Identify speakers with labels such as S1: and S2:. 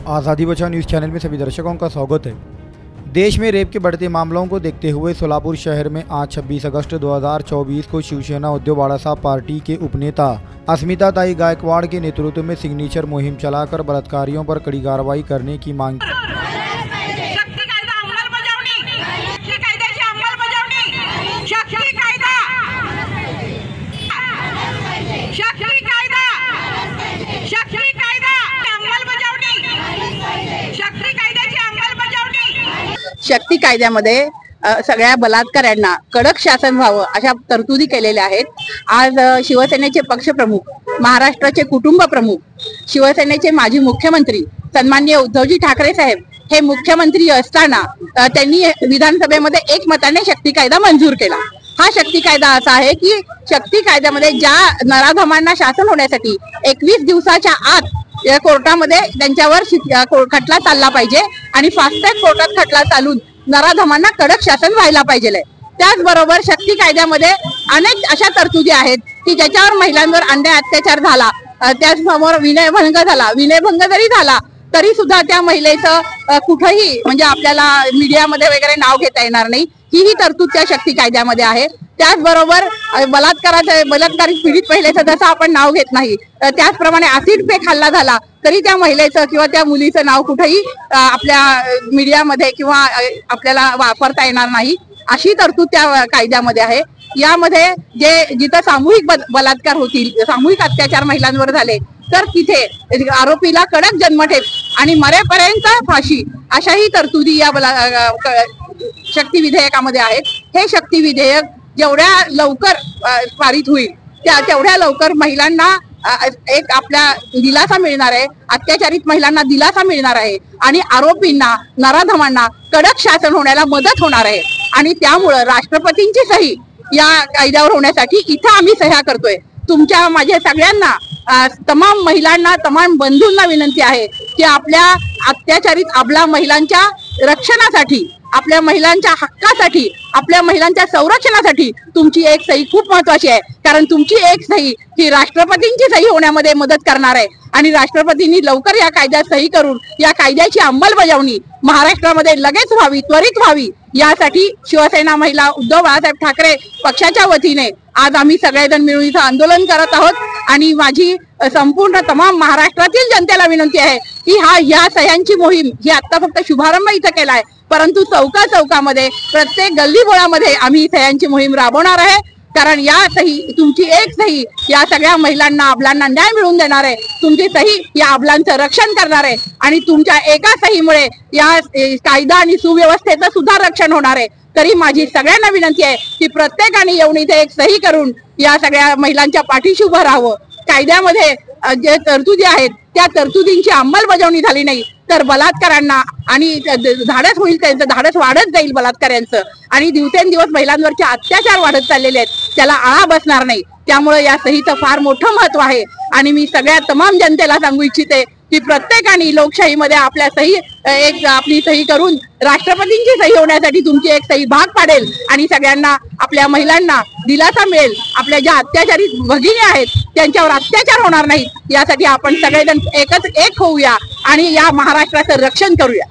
S1: आज़ादी बचाओ news channel में सभी दर्शकों का स्वागत है। देश में रेप के बढ़ते मामलों को देखते हुए सोलापुर शहर में आज 26 अगस्त 2024 को शिवसेना उद्धव बाळासाहेब पार्टी के उपनेता अस्मिताताई गायकवाड़ के नेतृत्व में सिग्नेचर मुहिम चलाकर बलात्कारियों पर कड़ी कार्रवाई करने की मांग की।
S2: शक्ती कायद्यामध्ये सगळ्या बलात्काऱ्यांना कडक शासन व्हावं अशा तरतुदी केलेल्या आहेत। आज शिवसेनेचे पक्षप्रमुख, महाराष्ट्राचे कुटुंब प्रमुख, शिवसेनेचे माजी मुख्यमंत्री सन्माननीय उद्धवजी ठाकरे साहेब हे मुख्यमंत्री असताना त्यांनी विधानसभेमध्ये एकमताने शक्ती कायदा मंजूर केला। हा शक्ती कायदा असा आहे की शक्ती कायद्यामध्ये ज्या नराधमांना शासन होण्यासाठी 21 दिवसाच्या आत या कोर्टामध्ये त्यांच्यावर खटला चालला पाहिजे आणि फास्ट ट्रॅक कोर्टात खटला चालून नराधमांना कडक शासन व्हायला पाहिजे। त्याचबरोबर शक्ती कायद्यामध्ये अनेक अशा तरतुदी आहेत की ज्याच्यावर महिलांवर अन्याय अत्याचार झाला, त्याचबरोबर विनयभंग झाला, विनयभंग जरी झाला तरी सुद्धा त्या महिलेचं कुठेही म्हणजे आपल्याला मीडियामध्ये वगैरे नाव घेता येणार नाही, ही तरतूद त्या शक्ती कायद्यामध्ये आहे। त्याचबरोबर बलात्कारित पीडित महिलेचं जसं आपण नाव घेत नाही त्याचप्रमाणे ऍसिड फेक हल्ला झाला तरी त्या महिलेचं किंवा त्या मुलीचं नाव कुठेही आपल्या मीडियामध्ये किंवा आपल्याला वापरता येणार नाही, अशी तरतूद त्या कायद्यामध्ये आहे। यामध्ये जिथं सामूहिक बलात्कार होतील, सामूहिक अत्याचार महिलांवर झाले तर तिथे आरोपीला कडक जन्मठेप आणि मरेपर्यंत फाशी अशाही तरतुदी या शक्ती विधेयकामध्ये आहेत। हे शक्ती विधेयक जेवढ्या लवकर पारित होईल तेवढ्या लवकर महिलांना एक आपल्या दिलासा मिळणार आहे, अत्याचारित महिलांना दिलासा मिळणार आहे आणि आरोपींना, नराधमांना कडक शासन होण्याला मदत होणार आहे। आणि त्यामुळे राष्ट्रपतींची सही या कायद्यावर होण्यासाठी इथं आम्ही सह्या करतोय। तुमच्या माझ्या सगळ्यांना, तमाम महिलांना, तमाम बंधूंना विनंती आहे की आपल्या अत्याचारित अबला महिलांच्या रक्षणासाठी, आपल्या महिलांच्या हक्कासाठी, आपल्या महिलांच्या संरक्षणासाठी तुमची एक सही खूप महत्वाची आहे। कारण तुमची एक सही ही राष्ट्रपतींची सही होण्यामध्ये मदत करणार आहे आणि राष्ट्रपतींनी लवकर या कायद्यात सही करून या कायद्याची अंमलबजावणी महाराष्ट्रामध्ये लगेच व्हावी, त्वरित व्हावी, यासाठी शिवसेना महिला उद्धव बाळासाहेब ठाकरे पक्षाच्या वतीने आज आम्ही सगळेजण मिळून इथं आंदोलन करत आहोत। आणि माझी संपूर्ण तमाम महाराष्ट्रातील जनतेला विनंती आहे की या सह्यांची मोहीम ही आता फक्त शुभारंभ इथं केलाय, परंतु चौकामध्ये प्रत्येक गल्लीबोळामध्ये आम्ही सह्यांची मोहीम राबवणार आहे। कारण या सही, तुमची एक सही या सगळ्या महिलांना, अबलांना न्याय मिळवून देणार आहे। तुमची सही या अबलांचं रक्षण करणार आहे आणि तुमच्या एका सहीमुळे या कायदा आणि सुव्यवस्थेचं सुद्धा रक्षण होणार आहे। तरी माझी सगळ्यांना विनंती आहे की प्रत्येकाने येऊन इथे एक सही करून या सगळ्या महिलांच्या पाठीशी उभं राहावं। कायद्यामध्ये जे तरतुदी आहेत त्या तरतुदींची अंमलबजावणी झाली नाही तर बलात्कारांना आणि धाडस होईल, त्यांचं धाडस वाढत जाईल बलात्काऱ्यांचं आणि दिवसेंदिवस महिलांवरचे अत्याचार वाढत चाललेले आहेत, त्याला आळा बसणार नाही। त्यामुळे या सहीचं फार मोठं महत्व आहे आणि मी सगळ्या तमाम जनतेला सांगू इच्छिते की प्रत्येकाने लोकशाहीमध्ये आपल्या आपली सही करून राष्ट्रपतींची सही होण्यासाठी तुमची एक सही भाग पाडेल आणि सगळ्यांना, आपल्या महिलांना दिलासा मिळेल। आपल्या ज्या अत्याचारित भगिनी आहेत त्यांच्यावर अत्याचार होणार नाही यासाठी आपण सगळेजण एक होऊया आणि या महाराष्ट्राचं रक्षण करूया।